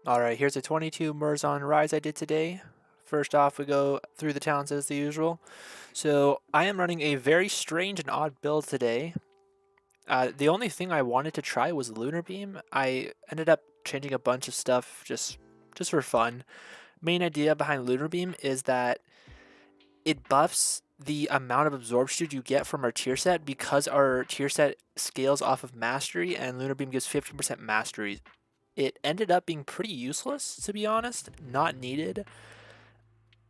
Alright, here's a 22 Murozond rise I did today. First off, we go through the talents as the usual. So I am running a very strange and odd build today. The only thing I wanted to try was Lunar Beam. I ended up changing a bunch of stuff just for fun. Main idea behind Lunar Beam is that it buffs the amount of absorption you get from our tier set because our tier set scales off of mastery and Lunar Beam gives 15% mastery. It ended up being pretty useless, to be honest, not needed.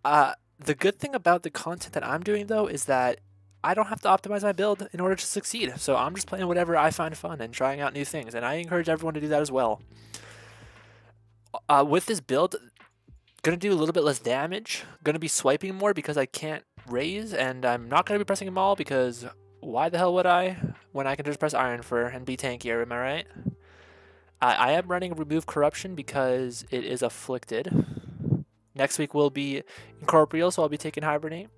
The good thing about the content that I'm doing, though, is that I don't have to optimize my build in order to succeed. So I'm just playing whatever I find fun and trying out new things, and I encourage everyone to do that as well. With this build, gonna do a little bit less damage, gonna be swiping more because I can't raise, and I'm not gonna be pressing them all because why the hell would I when I can just press Iron for and be tankier, am I right? I am running Remove Corruption because it is afflicted. Next week will be Incorporeal, so I'll be taking Hibernate.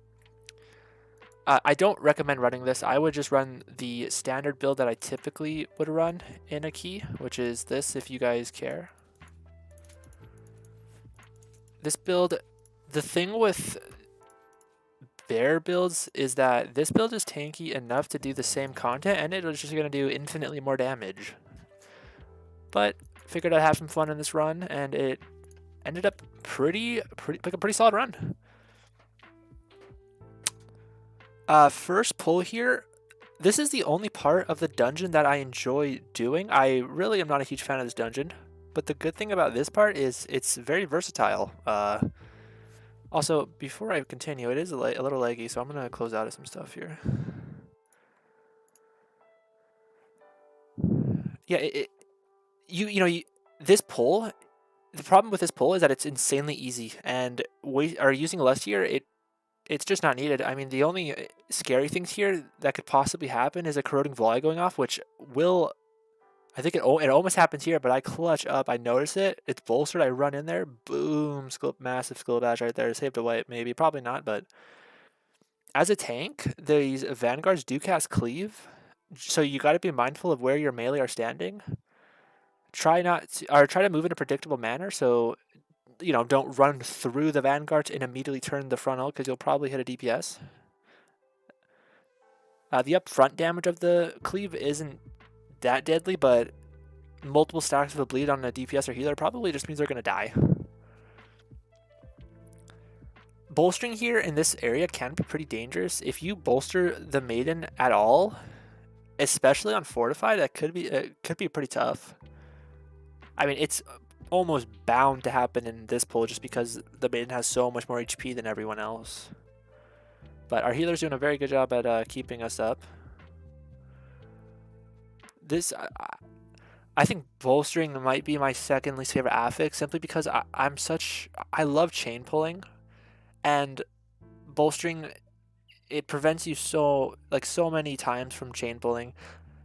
I don't recommend running this. I would just run the standard build that I typically would run in a key, which is this, if you guys care. This build, the thing with bear builds is that this build is tanky enough to do the same content, and it's just going to do infinitely more damage. But figured I'd have some fun in this run, and it ended up pretty solid run. First pull here. This is the only part of the dungeon that I enjoy doing. I really am not a huge fan of this dungeon, but the good thing about this part is it's very versatile. Also, before I continue, it is a little laggy, so I'm gonna close out of some stuff here. Yeah, this pull. The problem with this pull is that it's insanely easy, and using less here, it's just not needed. I mean, the only scary things here that could possibly happen is a corroding volley going off, which will, I think it almost happens here, but I clutch up, I notice it, it's bolstered, I run in there, boom, massive skill badge right there, saved a wipe, maybe, probably not, but as a tank, these vanguards do cast cleave, so you got to be mindful of where your melee are standing. Try to move in a predictable manner, so don't run through the vanguards and immediately turn the frontal because you'll probably hit a DPS. The upfront damage of the cleave isn't that deadly, but multiple stacks of a bleed on a DPS or healer probably just means they're going to die. Bolstering here in this area can be pretty dangerous. If you bolster the maiden at all, especially on fortified, it could be pretty tough. I mean, it's almost bound to happen in this pull just because the maiden has so much more HP than everyone else. But our healer's doing a very good job at keeping us up. I think bolstering might be my second least favorite affix, simply because I love chain pulling, and bolstering, it prevents you so many times from chain pulling.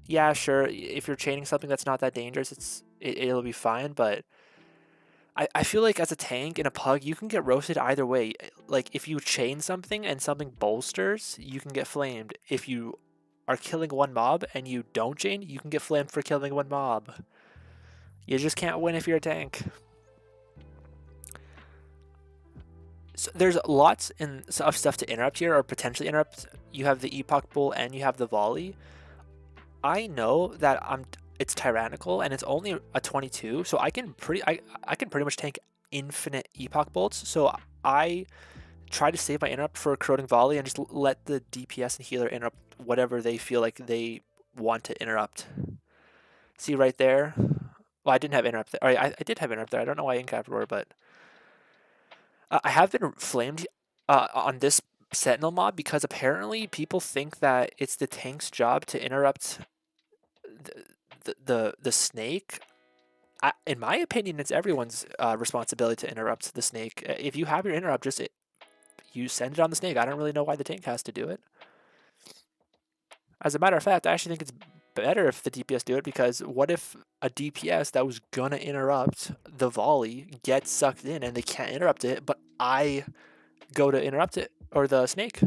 Yeah, sure, if you're chaining something that's not that dangerous, it'll be fine, but I feel like as a tank in a pug, you can get roasted either way. Like, if you chain something and something bolsters, you can get flamed. If you are killing one mob and you don't chain, you can get flamed for killing one mob. You just can't win if you're a tank. So there's lots of stuff to interrupt here, or potentially interrupt. You have the Epoch Bull and you have the Volley. I know that it's tyrannical and it's only a 22, so I can pretty much tank infinite Epoch Bolts. So I try to save my interrupt for a corroding volley and just let the DPS and healer interrupt whatever they feel like they want to interrupt. See right there? Well, I didn't have interrupt there. I did have interrupt there. I don't know why I incapped roar, but I have been flamed on this Sentinel mob because apparently people think that it's the tank's job to interrupt the snake. In my opinion, it's everyone's responsibility to interrupt the snake. If you have your interrupt, you send it on the snake. I don't really know why the tank has to do it. As a matter of fact, I actually think it's better if the DPS do it, because what if a DPS that was gonna interrupt the volley gets sucked in and they can't interrupt it, but I go to interrupt it, or the snake,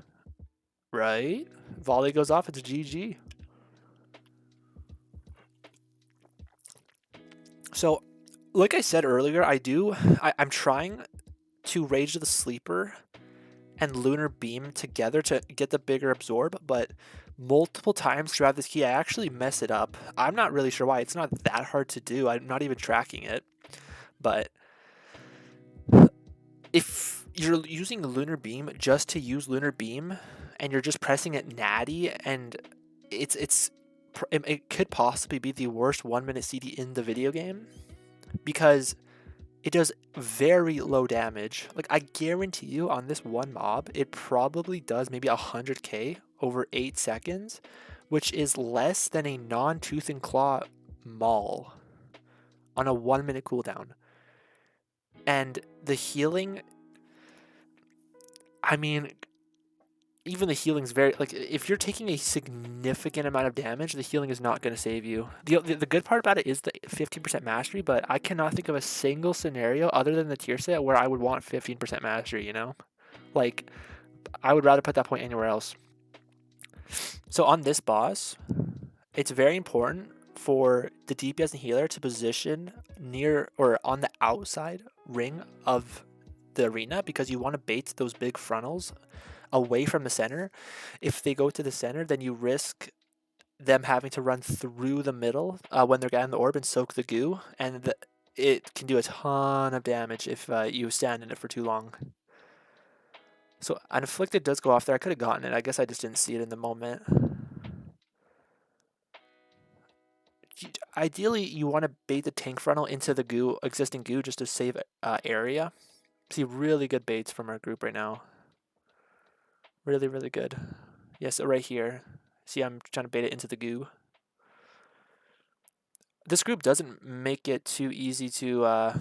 right? Volley goes off, it's GG. So like I said earlier, I'm trying to Rage the Sleeper and Lunar Beam together to get the bigger absorb, but multiple times throughout this key I actually mess it up. I'm not really sure why. It's not that hard to do. I'm not even tracking it. But if you're using Lunar Beam just to use Lunar Beam and you're just pressing it natty, and it could possibly be the worst 1-minute CD in the video game, because it does very low damage. Like, I guarantee you on this one mob, it probably does maybe 100k over 8 seconds, which is less than a non-tooth and claw maul on a 1-minute cooldown. And the healing, I mean, even the healing's very, like, if you're taking a significant amount of damage, the healing is not going to save you. The good part about it is the 15% mastery, but I cannot think of a single scenario other than the tier set where I would want 15% mastery, you know? Like, I would rather put that point anywhere else. So on this boss, it's very important for the DPS and healer to position near or on the outside ring of the arena, because you want to bait those big frontals away from the center. If they go to the center, then you risk them having to run through the middle when they're getting the orb and soak the goo, and it can do a ton of damage if you stand in it for too long. So Unafflicted does go off there. I could have gotten it. I guess I just didn't see it in the moment. Ideally, you want to bait the tank frontal into the goo, existing goo, just to save area. See really good baits from our group right now. Really, really good. Yes, right here. See, I'm trying to bait it into the goo. This group doesn't make it too easy to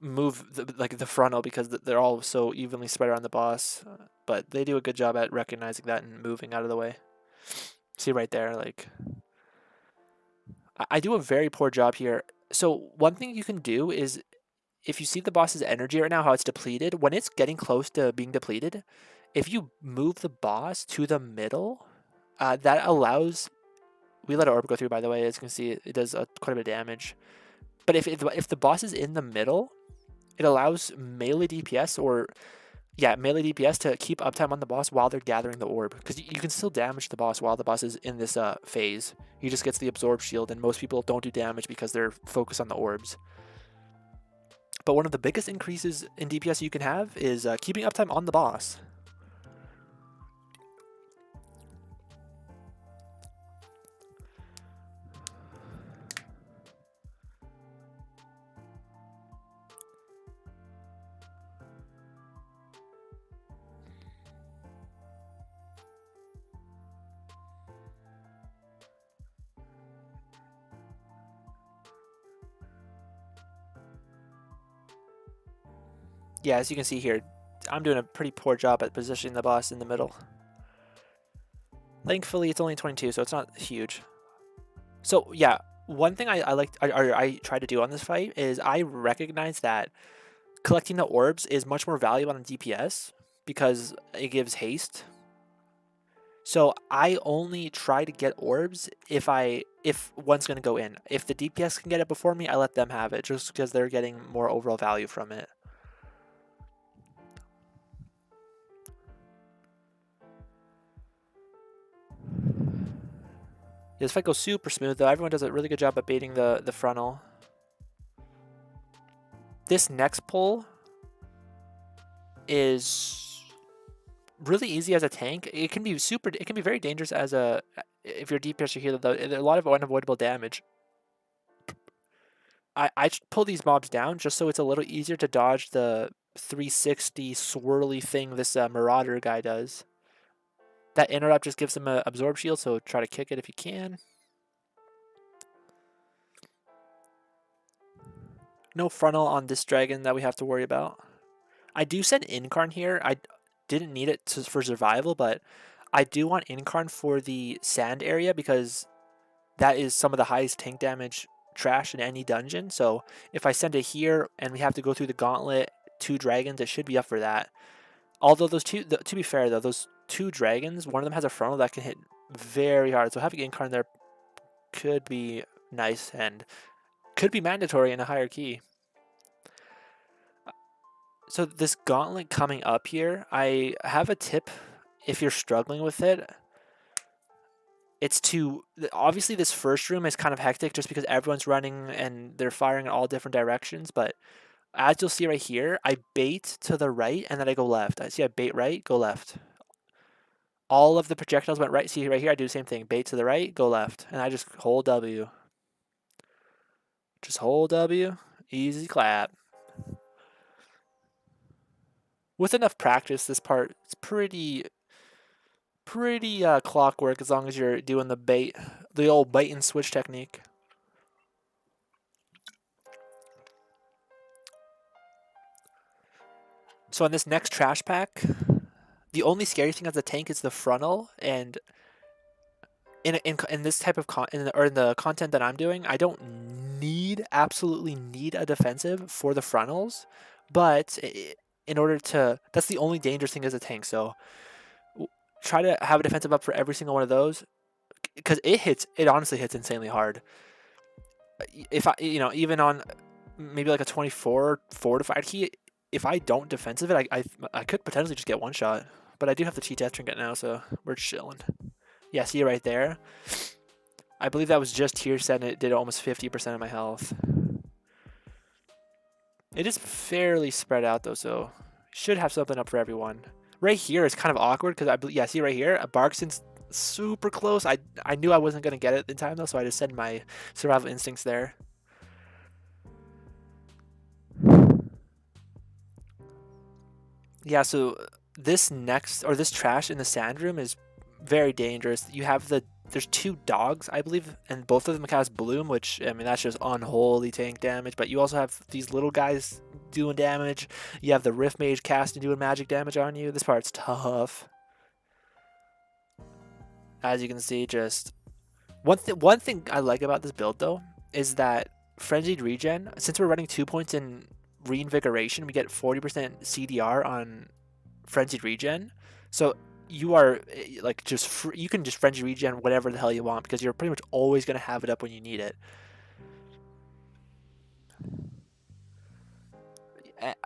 move the frontal, because they're all so evenly spread around the boss. But they do a good job at recognizing that and moving out of the way. See right there, like, I do a very poor job here. So one thing you can do is, if you see the boss's energy right now, how it's depleted, when it's getting close to being depleted, if you move the boss to the middle, that allows... We let our orb go through, by the way. As you can see, it does quite a bit of damage. But if the boss is in the middle, it allows melee DPS melee DPS to keep uptime on the boss while they're gathering the orb, because you can still damage the boss while the boss is in this phase. He just gets the absorb shield, and most people don't do damage because they're focused on the orbs. But one of the biggest increases in DPS you can have is keeping uptime on the boss. Yeah, as you can see here, I'm doing a pretty poor job at positioning the boss in the middle. Thankfully, it's only 22, so it's not huge. So yeah, one thing I try to do on this fight is I recognize that collecting the orbs is much more valuable on DPS because it gives haste. So I only try to get orbs if one's going to go in. If the DPS can get it before me, I let them have it, just because they're getting more overall value from it. This fight goes super smooth, though. Everyone does a really good job at baiting the frontal. This next pull is really easy as a tank. It can be very dangerous as if you're DPS or healer, though. There are a lot of unavoidable damage. I pull these mobs down just so it's a little easier to dodge the 360 swirly thing this Marauder guy does. That interrupt just gives him an absorb shield, so try to kick it if you can. No frontal on this dragon that we have to worry about. I do send Incarn here. I didn't need it for survival, but I do want Incarn for the sand area, because that is some of the highest tank damage trash in any dungeon. So if I send it here and we have to go through the gauntlet, 2 dragons, it should be up for that. Although those two, to be fair though, those 2 dragons, one of them has a frontal that can hit very hard. So having Incarn there could be nice and could be mandatory in a higher key. So this gauntlet coming up here, I have a tip if you're struggling with it. It's to, obviously this first room is kind of hectic just because everyone's running and they're firing in all different directions, but as you'll see right here, I bait to the right and then I go left. I bait right, go left. All of the projectiles went right. See right here, I do the same thing. Bait to the right, go left. And I just hold W. Just hold W. Easy clap. With enough practice, this part is pretty clockwork as long as you're doing the old bait and switch technique. So on this next trash pack, the only scary thing as a tank is the frontal, and in this type of in the content that I'm doing, I don't absolutely need a defensive for the frontals, but in order to, that's the only dangerous thing as a tank. So try to have a defensive up for every single one of those, because it honestly hits insanely hard. If I, even on maybe like a 24 fortified key, if I don't defensive it, I could potentially just get one shot. But I do have the T-Death trinket now, so we're chilling. Yeah, see right there? I believe that was just tier set and it did almost 50% of my health. It is fairly spread out though, so should have something up for everyone. Right here is kind of awkward because yeah, see right here? Barkston's super close. I knew I wasn't going to get it in time though, so I just sent my survival instincts there. Yeah, so this trash in the sand room is very dangerous. You have there's two dogs, I believe, and both of them cast Bloom, which, I mean, that's just unholy tank damage, but you also have these little guys doing damage. You have the Rift Mage casting doing magic damage on you. This part's tough. As you can see, just one thing I like about this build though is that Frenzied Regen, since we're running 2 points in Reinvigoration, we get 40% CDR on Frenzied Regen. So you are like you can just Frenzied Regen whatever the hell you want because you're pretty much always going to have it up when you need it.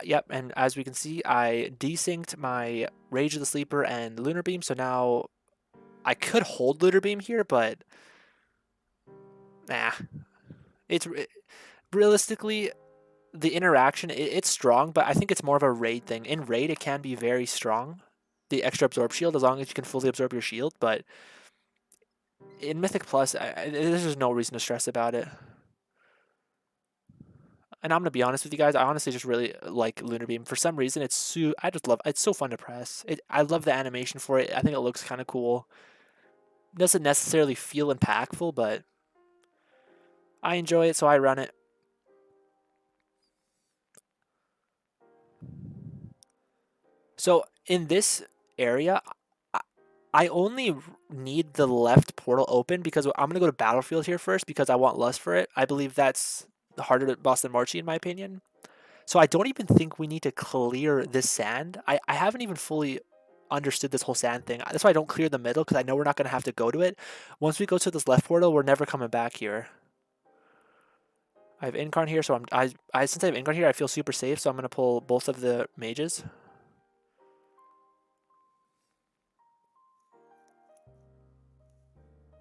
Yep, and as we can see, I desynced my Rage of the Sleeper and Lunar Beam, so now I could hold Lunar Beam here, but nah. Realistically, the interaction, it's strong, but I think it's more of a raid thing. In raid, it can be very strong, the extra absorb shield, as long as you can fully absorb your shield, but in Mythic Plus, there's just no reason to stress about it. And I'm going to be honest with you guys, I honestly just really like Lunar Beam. For some reason, it's so fun to press. I love the animation for it. I think it looks kind of cool. It doesn't necessarily feel impactful, but I enjoy it, so I run it. So in this area, I only need the left portal open because I'm going to go to Battlefield here first because I want Lust for it. I believe that's harder boss than Marchi in my opinion. So I don't even think we need to clear this sand. I haven't even fully understood this whole sand thing. That's why I don't clear the middle because I know we're not going to have to go to it. Once we go to this left portal, we're never coming back here. I have Incarn here, so since I have Incarn here, I feel super safe, so I'm going to pull both of the mages.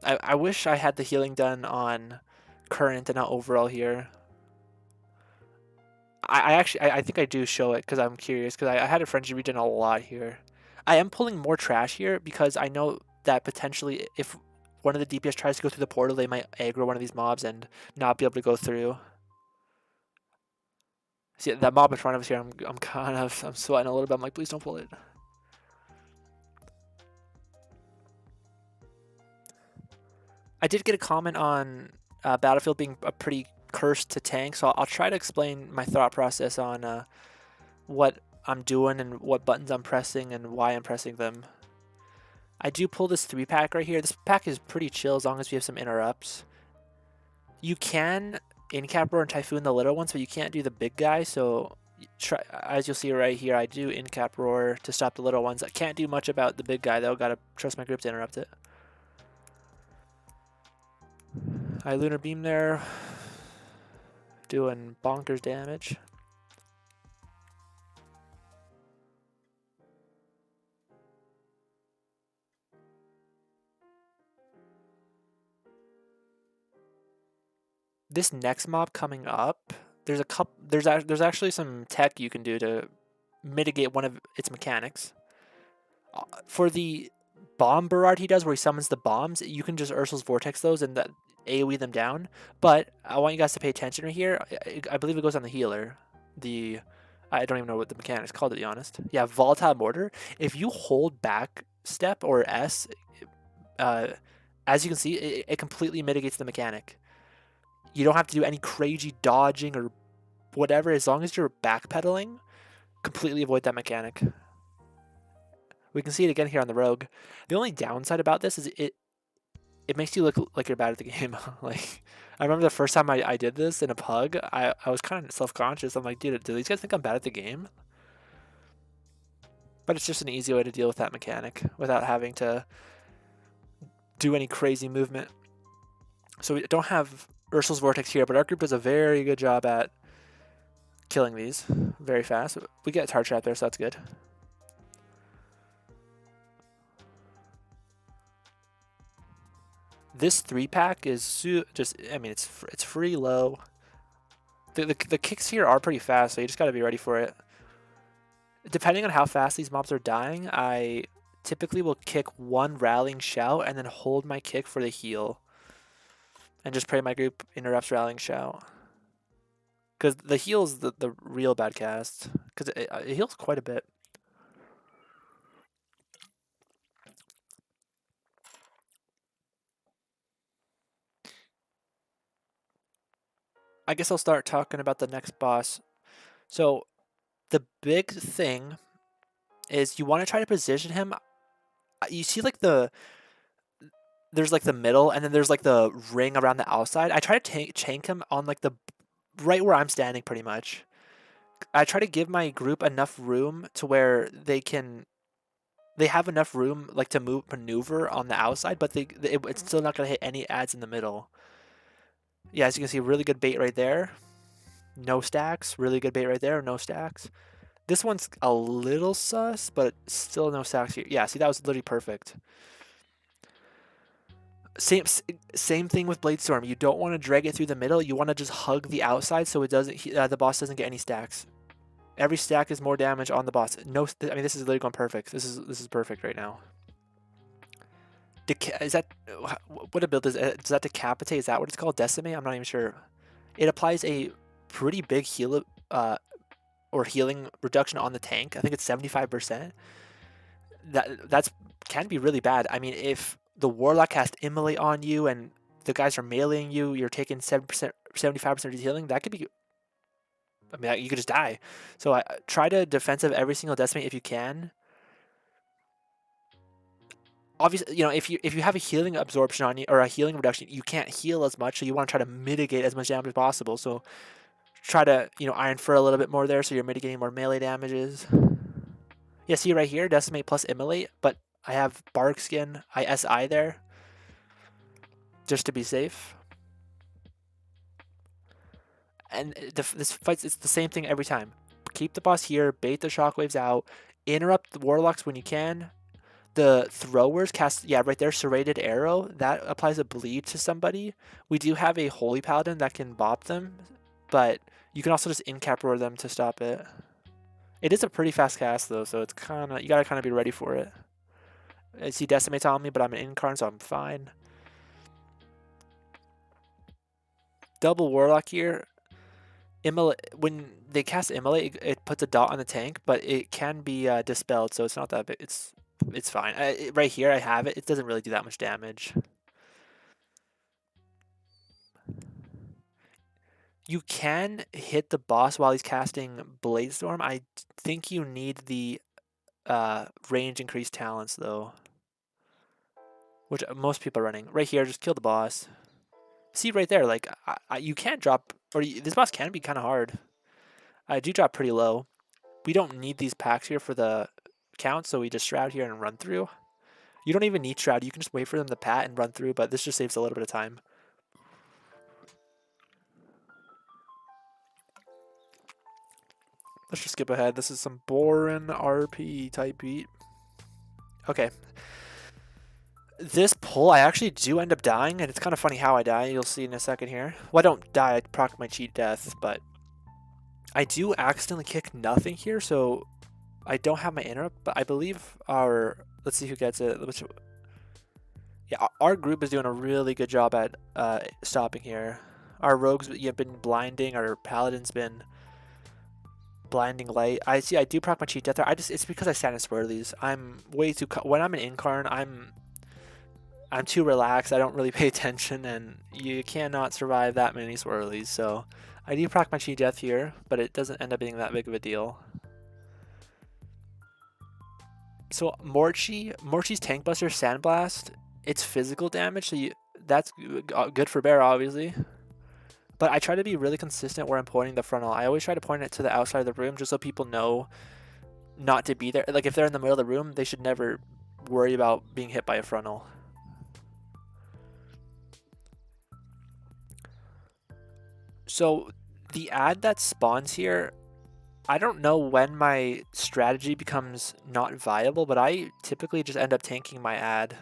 I wish I had the healing done on current and not overall here. I think I do show it because I'm curious because I had a Frenzy Regen a lot here. I am pulling more trash here because I know that potentially if one of the DPS tries to go through the portal, they might aggro one of these mobs and not be able to go through. See, that mob in front of us here, I'm sweating a little bit. I'm like, please don't pull it. I did get a comment on Battlefield being a pretty cursed to tank, so I'll try to explain my thought process on what I'm doing and what buttons I'm pressing and why I'm pressing them. I do pull this 3-pack right here. This pack is pretty chill as long as we have some interrupts. You can in-cap roar and Typhoon the little ones, but you can't do the big guy, so as you'll see right here, I do in-cap roar to stop the little ones. I can't do much about the big guy though, gotta trust my grip to interrupt it. I Lunar Beam there. doing bonkers damage. This next mob coming up, there's a couple. There's actually some tech you can do to mitigate one of its mechanics. For the bomb barrage he does, where he summons the bombs, you can just Ursul's Vortex those and that AoE them down. But I want you guys to pay attention right here. I believe it goes on the healer. I don't even know what the mechanic's called, to be honest. Yeah, Volatile Mortar. If you hold back step or S, as you can see, it completely mitigates the mechanic. You don't have to do any crazy dodging or whatever. As long as you're backpedaling, completely avoid that mechanic. We can see it again here on the rogue. The only downside about this is it makes you look like you're bad at the game. Like, I remember the first time I did this in a pug, I was kind of self-conscious. I'm like, dude, do these guys think I'm bad at the game? But it's just an easy way to deal with that mechanic without having to do any crazy movement. So we don't have Ursul's Vortex here, but our group does a very good job at killing these very fast. We get Tar Trap there, so that's good. This 3-pack is just, I mean, it's free low. The kicks here are pretty fast, so you just got to be ready for it. Depending on how fast these mobs are dying, I typically will kick one Rallying Shout and then hold my kick for the heal. And just pray my group interrupts Rallying Shout. Because the heal is the real bad cast. Because it heals quite a bit. I guess I'll start talking about the next boss. So the big thing is you want to try to position him. You see like there's like the middle and then there's like the ring around the outside. I try to tank him on like the right where I'm standing pretty much. I try to give my group enough room to where they have enough room like to maneuver on the outside, but it's still not going to hit any ads in the middle. Yeah, as you can see, really good bait right there. No stacks. Really good bait right there. No stacks. This one's a little sus, but still no stacks here. Yeah, see, that was literally perfect. Same thing with Bladestorm. You don't want to drag it through the middle. You want to just hug the outside so it doesn't the boss doesn't get any stacks. Every stack is more damage on the boss. No, I mean, this is literally going perfect. This is perfect right now. Is that what a build is? Does that decapitate? Is that what it's called? Decimate? I'm not even sure. It applies a pretty big heal or healing reduction on the tank. I think it's 75%. That's can be really bad. I mean, if the Warlock cast Immolate on you and the guys are meleeing you, you're taking 7%, 75% of healing. That could be. I mean, you could just die. So I try to defensive every single decimate if you can. Obviously, you know, if you have a healing absorption on you or a healing reduction, you can't heal as much, so you want to try to mitigate as much damage as possible. So try to, you know, Iron Fur a little bit more there, so you're mitigating more melee damages. Yeah, see right here, Decimate plus Immolate, but I have Bark Skin, I SI there, just to be safe. And this fight, it's the same thing every time. Keep the boss here, bait the shockwaves out, interrupt the Warlocks when you can. The throwers cast, yeah, right there, Serrated Arrow. That applies a bleed to somebody. We do have a Holy Paladin that can bop them, but you can also just in-cap roar them to stop it. It is a pretty fast cast, though, so it's kind of, you gotta kind of be ready for it. I see Decimate's on me, but I'm an Incarn, so I'm fine. Double Warlock here. When they cast Immolate, it puts a dot on the tank, but it can be dispelled, so it's not that big. It's fine. Right here, I have it. It doesn't really do that much damage. You can hit the boss while he's casting Bladestorm. I think you need the range increased talents, though. Which most people are running. Right here, just kill the boss. See right there, like, you can't drop... Or this boss can be kind of hard. I do drop pretty low. We don't need these packs here for the count, so we just Shroud here and run through. You don't even need Shroud. You can just wait for them to pat and run through, but this just saves a little bit of time. Let's just skip ahead. This is some boring RP type beat. Okay. This pull, I actually do end up dying, and it's kind of funny how I die. You'll see in a second here. Well, I don't die. I proc my cheat death, but I do accidentally kick nothing here, so I don't have my interrupt, but I believe our... Let's see who gets it. Yeah, our group is doing a really good job at stopping here. Our rogues have been blinding. Our paladin's been blinding light. I see. I do proc my cheat death there. It's because I stand in swirlies. I'm way too... When I'm an incarn, I'm too relaxed. I don't really pay attention, and you cannot survive that many swirlies. So I do proc my cheat death here, but it doesn't end up being that big of a deal. So Morchi's Tank Buster Sandblast, it's physical damage, so that's good for bear, obviously. But I try to be really consistent where I'm pointing the frontal. I always try to point it to the outside of the room just so people know not to be there. Like if they're in the middle of the room, they should never worry about being hit by a frontal. So the ad that spawns here, I don't know when my strategy becomes not viable, but I typically just end up tanking my ad.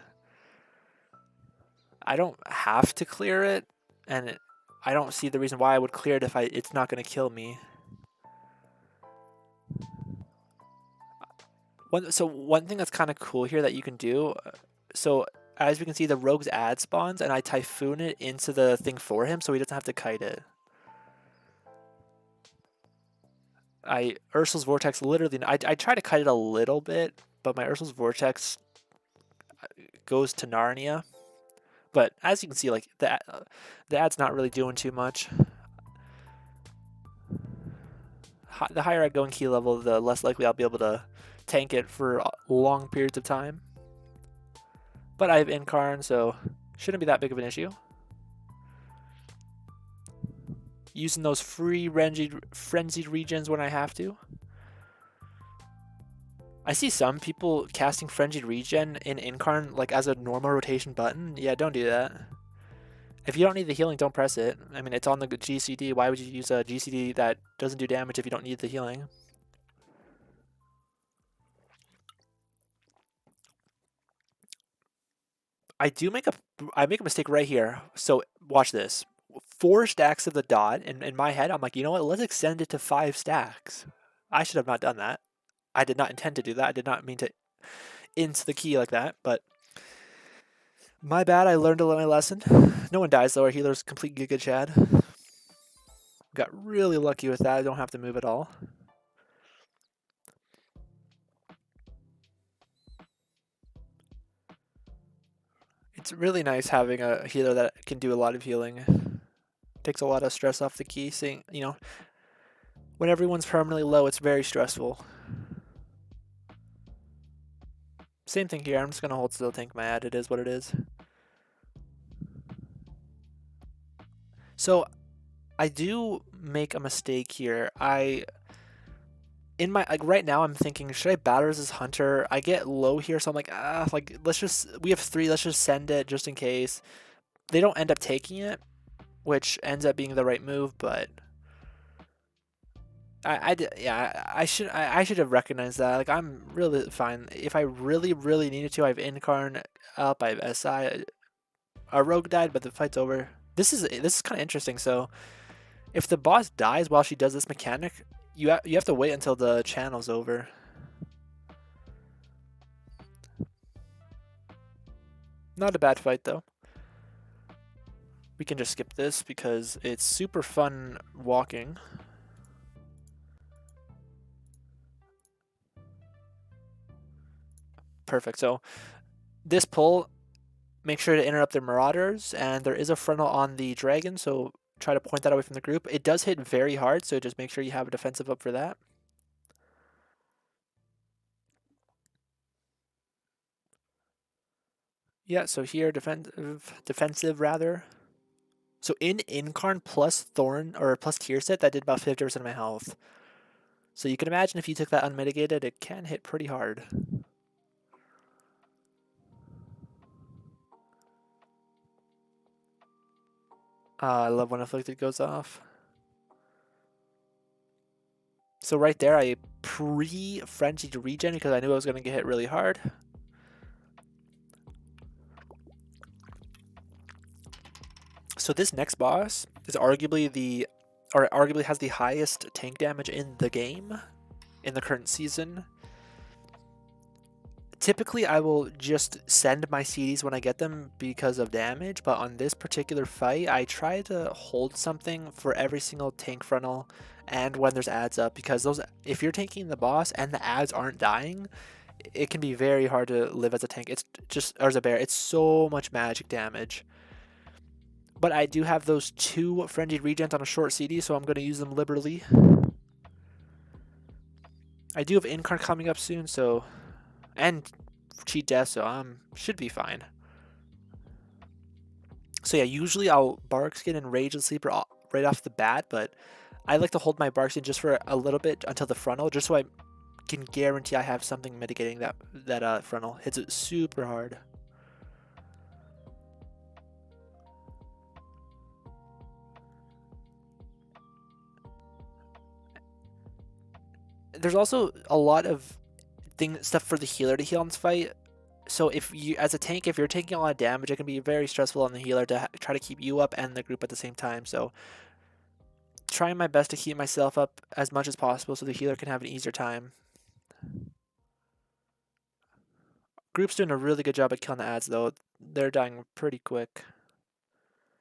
I don't have to clear it, and I don't see the reason why I would clear it if it's not going to kill me. One thing that's kind of cool here that you can do, so as we can see, the rogue's ad spawns, and I Typhoon it into the thing for him, so he doesn't have to kite it. Ursul's Vortex literally, I try to kite it a little bit, but my Ursul's Vortex goes to Narnia. But as you can see, like the ad's not really doing too much. The higher I go in key level, the less likely I'll be able to tank it for long periods of time. But I have Incarn, so shouldn't be that big of an issue. Using those free frenzied regions when I have to. I see some people casting Frenzied Regen in Incarn like as a normal rotation button. Yeah, don't do that. If you don't need the healing, don't press it. I mean, it's on the GCD. Why would you use a GCD that doesn't do damage if you don't need the healing? I make a mistake right here. So watch this. 4 stacks of the dot, and in my head, I'm like, you know what? Let's extend it to 5 stacks. I should have not done that. I did not intend to do that. I did not mean to int the key like that, but my bad. I learned my lesson. No one dies though. Our healer's complete Giga Chad. Got really lucky with that. I don't have to move at all. It's really nice having a healer that can do a lot of healing. Takes a lot of stress off the key. Seeing, you know, when everyone's permanently low, it's very stressful. Same thing here. I'm just gonna hold still, tank my ad. It is what it is. So I do make a mistake here. In my right now I'm thinking, should I battle as this hunter? I get low here, so I'm like, we have 3, let's just send it just in case. They don't end up taking it, which ends up being the right move, but I should have recognized that. Like, I'm really fine. If I really needed to, I have Incarn up, I have SI. Our rogue died, but the fight's over. This is kind of interesting. So if the boss dies while she does this mechanic, you have to wait until the channel's over. Not a bad fight though. We can just skip this because it's super fun walking. Perfect. So this pull, make sure to interrupt their marauders, and there is a frontal on the dragon, so try to point that away from the group. It does hit very hard, so just make sure you have a defensive up for that. Yeah, so here defensive rather. So in Incarn plus Thorn or plus Tear Set, that did about 50% of my health. So you can imagine if you took that unmitigated, it can hit pretty hard. I love when Afflicted goes off. So right there, I pre-frenzied regen because I knew I was going to get hit really hard. So this next boss is arguably has the highest tank damage in the game in the current season. Typically, I will just send my CDs when I get them because of damage, but on this particular fight, I try to hold something for every single tank frontal and when there's ads up, because if you're tanking the boss and the ads aren't dying, it can be very hard to live as a tank. Or as a bear, it's so much magic damage. But I do have those 2 frenzied regens on a short CD, so I'm going to use them liberally. I do have Incarn coming up soon, so... and cheat death, so should be fine. So yeah, usually I'll Bark Skin and Rage and Sleeper right off the bat, but I like to hold my Bark Skin just for a little bit until the frontal, just so I can guarantee I have something mitigating that frontal. Hits it super hard. There's also a lot of stuff for the healer to heal in this fight. So if you, as a tank, if you're taking a lot of damage, it can be very stressful on the healer to try to keep you up and the group at the same time. So trying my best to keep myself up as much as possible so the healer can have an easier time. Group's doing a really good job at killing the ads though. They're dying pretty quick.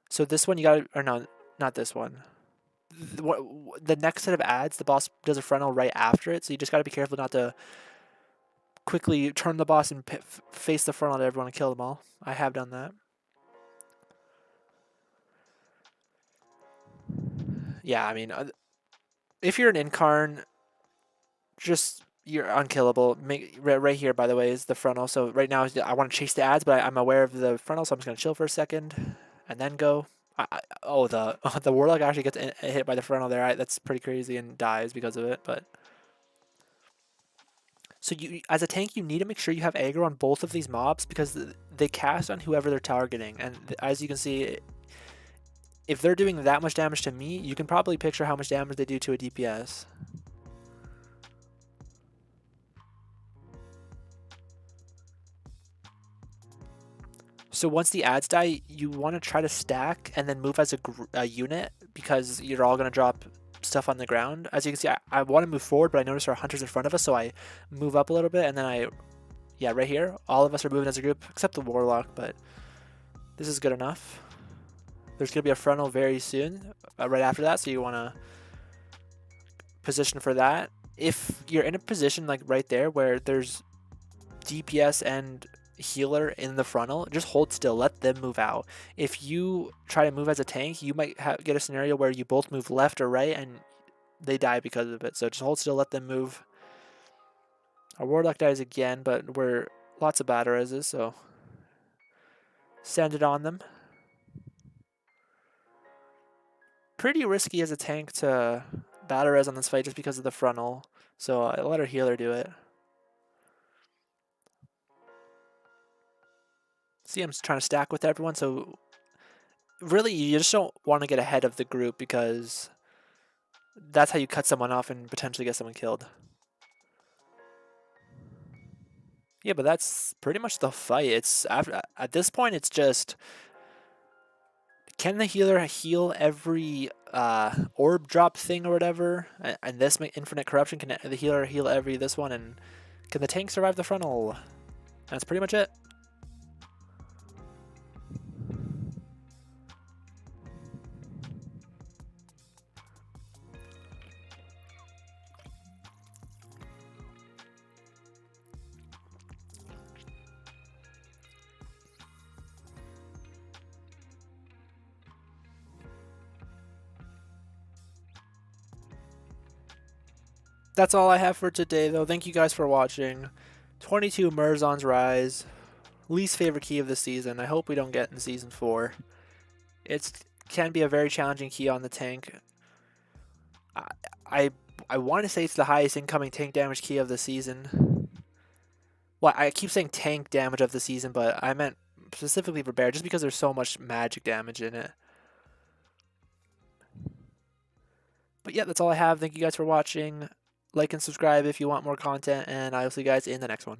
So this one you gotta, or no, not this one. The next set of ads, the boss does a frontal right after it, so you just gotta be careful not to quickly turn the boss and face the frontal at everyone and kill them all. I have done that. Yeah, I mean, if you're an Incarn, you're unkillable. Right here, by the way, is the frontal. So right now, I want to chase the ads, but I'm aware of the frontal, so I'm just gonna chill for a second, and then go. The Warlock actually gets hit by the frontal there. That's pretty crazy and dies because of it. But so as a tank, you need to make sure you have aggro on both of these mobs because they cast on whoever they're targeting, and as you can see, if they're doing that much damage to me, you can probably picture how much damage they do to a DPS. So once the ads die, you want to try to stack and then move as a unit because you're all going to drop stuff on the ground. As you can see, I want to move forward, but I notice there are hunters in front of us, so I move up a little bit, and then yeah, right here, all of us are moving as a group, except the Warlock, but this is good enough. There's going to be a frontal very soon, right after that, so you want to position for that. If you're in a position like right there where there's DPS and healer in the frontal, just hold still, let them move out. If you try to move as a tank, you might get a scenario where you both move left or right and they die because of it. So just hold still, let them move. Our Warlock dies again, but we're lots of battle reses, so send it on them. Pretty risky as a tank to battle res on this fight just because of the frontal, so I let our healer do it. See, I'm trying to stack with everyone, so really you just don't want to get ahead of the group because that's how you cut someone off and potentially get someone killed. Yeah, but that's pretty much the fight. At this point, it's just, can the healer heal every orb drop thing or whatever? And this infinite corruption, can the healer heal this one? And can the tank survive the frontal? That's pretty much it. That's all I have for today, though. Thank you guys for watching. 22 Murozond's Rise. Least favorite key of the season. I hope we don't get in Season 4. It can be a very challenging key on the tank. I want to say it's the highest incoming tank damage key of the season. Well, I keep saying tank damage of the season, but I meant specifically for bear, just because there's so much magic damage in it. But yeah, that's all I have. Thank you guys for watching. like and subscribe if you want more content, and I will see you guys in the next one.